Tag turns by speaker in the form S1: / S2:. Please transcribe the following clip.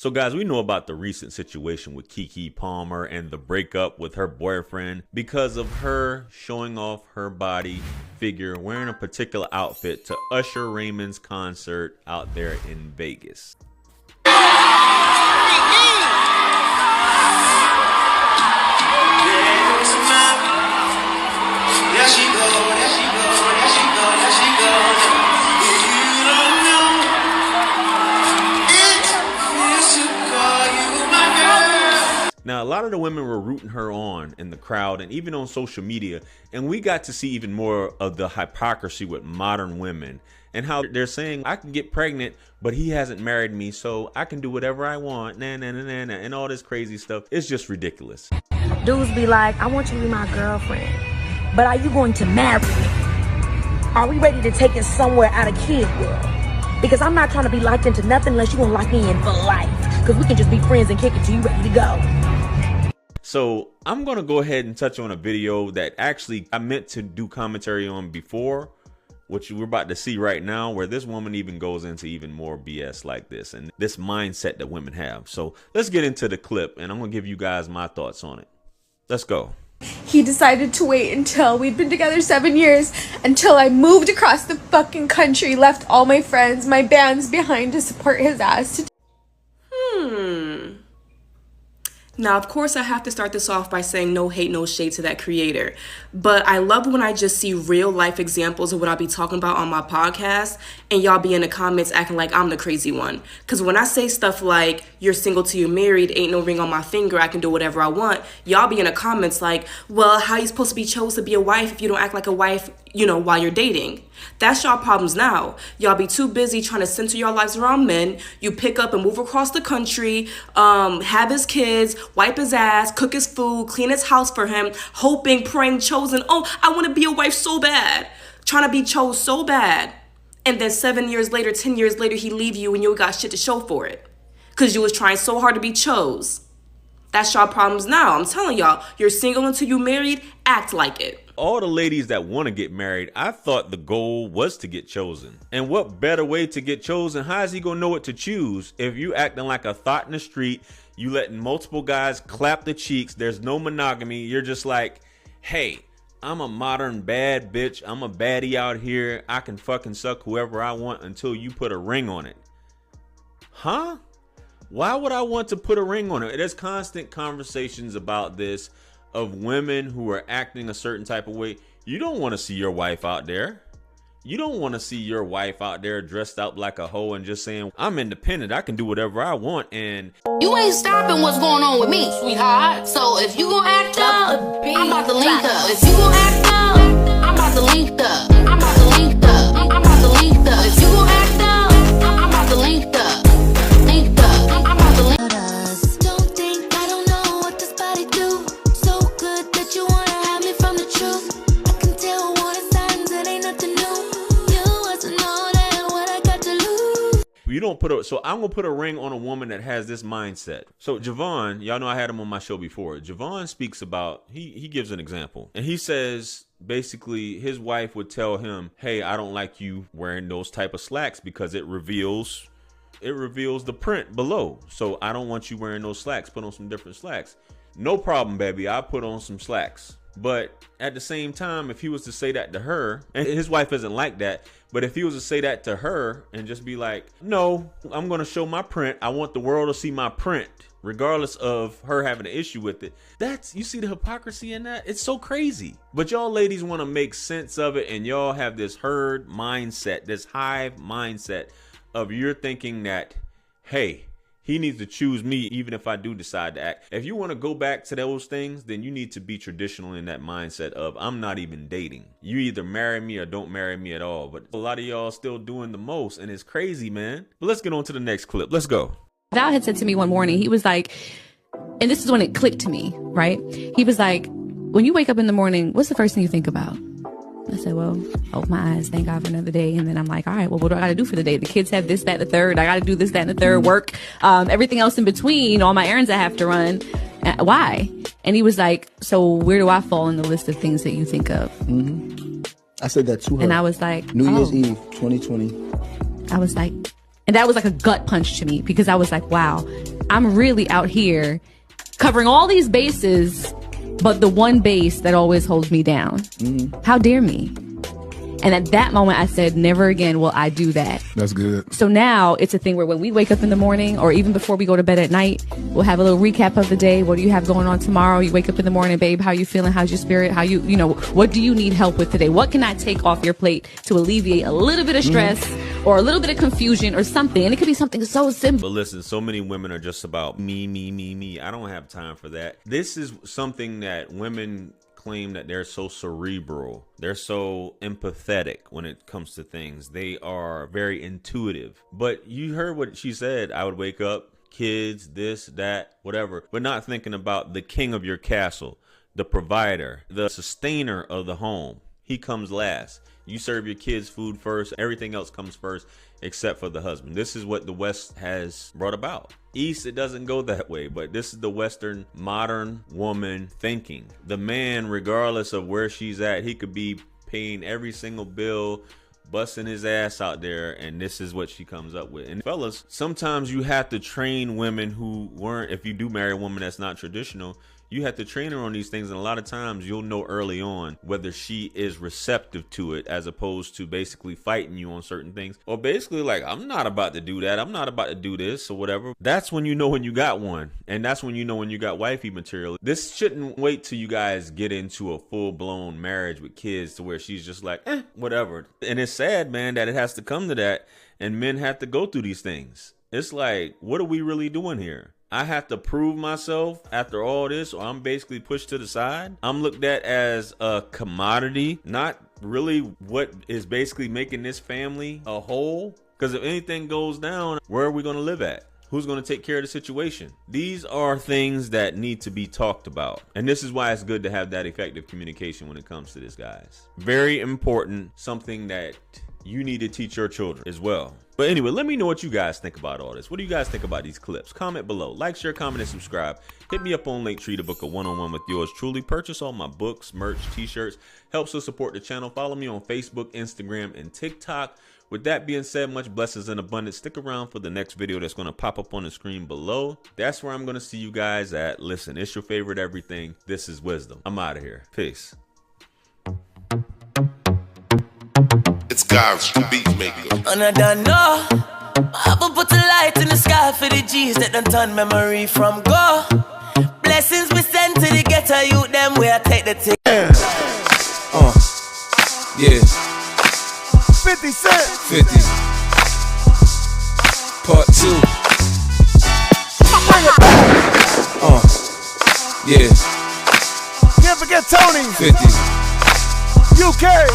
S1: So guys, we know about the recent situation with Keke Palmer and the breakup with her boyfriend because of her showing off her body figure wearing a particular outfit to Usher Raymond's concert out there in Vegas. Now, a lot of the women were rooting her on in the crowd and even on social media, and we got to see even more of the hypocrisy with modern women and how they're saying, I can get pregnant, but he hasn't married me, so I can do whatever I want, and all this crazy stuff. It's just ridiculous.
S2: Dudes be like, I want you to be my girlfriend, but are you going to marry me? Are we ready to take it somewhere out of kid world? Because I'm not trying to be locked into nothing unless you're going to lock me in for life. Because we can just be friends and kick it till you ready to go.
S1: So I'm going to go ahead and touch on a video that actually I meant to do commentary on before, which we're about to see right now, where this woman even goes into even more BS like this and this mindset that women have. So let's get into the clip and I'm going to give you guys my thoughts on it. Let's go.
S3: He decided to wait until we'd been together 7 years, until I moved across the fucking country, left all my friends, my bands behind to support his ass.
S4: Now, of course, I have to start this off by saying no hate, no shade to that creator. But I love when I just see real life examples of what I'll be talking about on my podcast and y'all be in the comments acting like I'm the crazy one. Because when I say stuff like, you're single till you're married, ain't no ring on my finger, I can do whatever I want, y'all be in the comments like, well, how you supposed to be chose to be a wife if you don't act like a wife, while you're dating? That's y'all problems now. Y'all be too busy trying to center your lives around men. You pick up and move across the country, have his kids, wipe his ass, cook his food, clean his house for him, hoping, praying, chosen. Oh, I want to be a wife so bad. Trying to be chose so bad. And then 7 years later, 10 years later, he leave you and you got shit to show for it. Because you was trying so hard to be chose. That's y'all problems now. I'm telling y'all, you're single until you married, act like it.
S1: All the ladies that want to get married, I thought the goal was to get chosen. And what better way to get chosen? How is he gonna know what to choose if you acting like a thought in the street, you letting multiple guys clap the cheeks, there's no monogamy, you're just like, hey, I'm a modern bad bitch, I'm a baddie out here, I can fucking suck whoever I want until you put a ring on it. Huh? Why would I want to put a ring on it? There's constant conversations about this of women who are acting a certain type of way. You don't want to see your wife out there. You don't want to see your wife out there dressed up like a hoe and just saying, I'm independent, I can do whatever I want. And
S5: you ain't stopping what's going on with me, sweetheart. So if you gon' act up, I'm about to link up. If you gon' act up, I'm about to link up. I'm about to link up. I'm about to link up. If you gon' act up, I'm about to link up. Link up. I'm about to link up. Don't think I don't know what this body do. So good that you wanna have me from the truth. I can tell warning signs, it ain't nothing new. You wasn't all that what I got to lose.
S1: You don't put a, so I'm gonna put a ring on a woman that has this mindset. So Javon, y'all know I had him on my show before. Javon speaks about, he gives an example and he says basically his wife would tell him, hey, I don't like you wearing those type of slacks because it reveals the print below. So I don't want you wearing those slacks. Put on some different slacks. No problem, baby. I put on some slacks. But at the same time, if he was to say that to her, and his wife isn't like that, but if he was to say that to her and just be like, no, I'm going to show my print. I want the world to see my print, regardless of her having an issue with it. You see the hypocrisy in that? It's so crazy. But y'all ladies want to make sense of it. And y'all have this herd mindset, this hive mindset of you're thinking that, hey, he needs to choose me even if I do decide to act. If you want to go back to those things, then you need to be traditional in that mindset of I'm not even dating. You either marry me or don't marry me at all. But a lot of y'all still doing the most and it's crazy, man. But let's get on to the next clip. Let's go.
S6: Val had said to me one morning, he was like, and this is when it clicked to me, right? He was like, when you wake up in the morning, what's the first thing you think about? I said, well, open my eyes, thank God for another day. And then I'm like, all right, well, what do I got to do for the day? The kids have this, that, and the third. I got to do this, that, and the third, work, everything else in between, all my errands I have to run. Why? And he was like, so where do I fall in the list of things that you think of?
S7: Mm-hmm. I said that to her.
S6: And I was like,
S7: New Year's Eve, 2020.
S6: I was like, and that was like a gut punch to me because I was like, wow, I'm really out here covering all these bases, but the one base that always holds me down. How dare me? And at that moment, I said, never again will I do that.
S7: That's good.
S6: So now it's a thing where when we wake up in the morning or even before we go to bed at night, we'll have a little recap of the day. What do you have going on tomorrow? You wake up in the morning, babe, how you feeling? How's your spirit? How you know, what do you need help with today? What can I take off your plate to alleviate a little bit of stress or a little bit of confusion or something? And it could be something so simple.
S1: But listen, so many women are just about me. I don't have time for that. This is something that women claim that they're so cerebral. They're so empathetic when it comes to things. They are very intuitive. But you heard what she said. I would wake up, kids, this, that, whatever, but not thinking about the king of your castle, the provider, the sustainer of the home. He comes last. You serve your kids food first. Everything else comes first except for the husband. This is what the West has brought about. East, it doesn't go that way, but this is the Western modern woman thinking. The man, regardless of where she's at, he could be paying every single bill, busting his ass out there, and this is what she comes up with. And fellas, sometimes you have to train women who weren't, if you do marry a woman that's not traditional, you have to train her on these things, and a lot of times you'll know early on whether she is receptive to it as opposed to basically fighting you on certain things, or basically like, I'm not about to do that, I'm not about to do this or whatever. That's when you know when you got one, and that's when you know when you got wifey material. This shouldn't wait till you guys get into a full-blown marriage with kids to where she's just like, whatever. And it's sad, man, that it has to come to that, and men have to go through these things. It's like, what are we really doing here? I have to prove myself after all this, or I'm basically pushed to the side. I'm looked at as a commodity, not really what is basically making this family a whole. Because if anything goes down, where are we going to live at? Who's going to take care of the situation? These are things that need to be talked about. And this is why it's good to have that effective communication when it comes to this, guys. Very important, something that you need to teach your children as well. But anyway, let me know what you guys think about all this. What do you guys think about these clips? Comment below. Like, share, comment, and subscribe. Hit me up on Linktree to book a one-on-one with yours truly. Purchase all my books, merch, t-shirts. Helps us support the channel. Follow me on Facebook, Instagram, and TikTok. With that being said, much blessings and abundance. Stick around for the next video that's going to pop up on the screen below. That's where I'm going to see you guys at. Listen, it's your favorite everything. This is Wisdom. I'm out of here. Peace.
S8: It's God's beat maker.
S9: And I don't know. I will put a light in the sky for the G's that done turn memory from go. Blessings we send to the ghetto youth, them where I take the tick.
S10: Yeah.
S7: 50 Cent.
S10: 50. Part 2.
S7: Bring it back.
S10: Yeah.
S7: Can't forget Tony.
S10: 50.
S7: UK.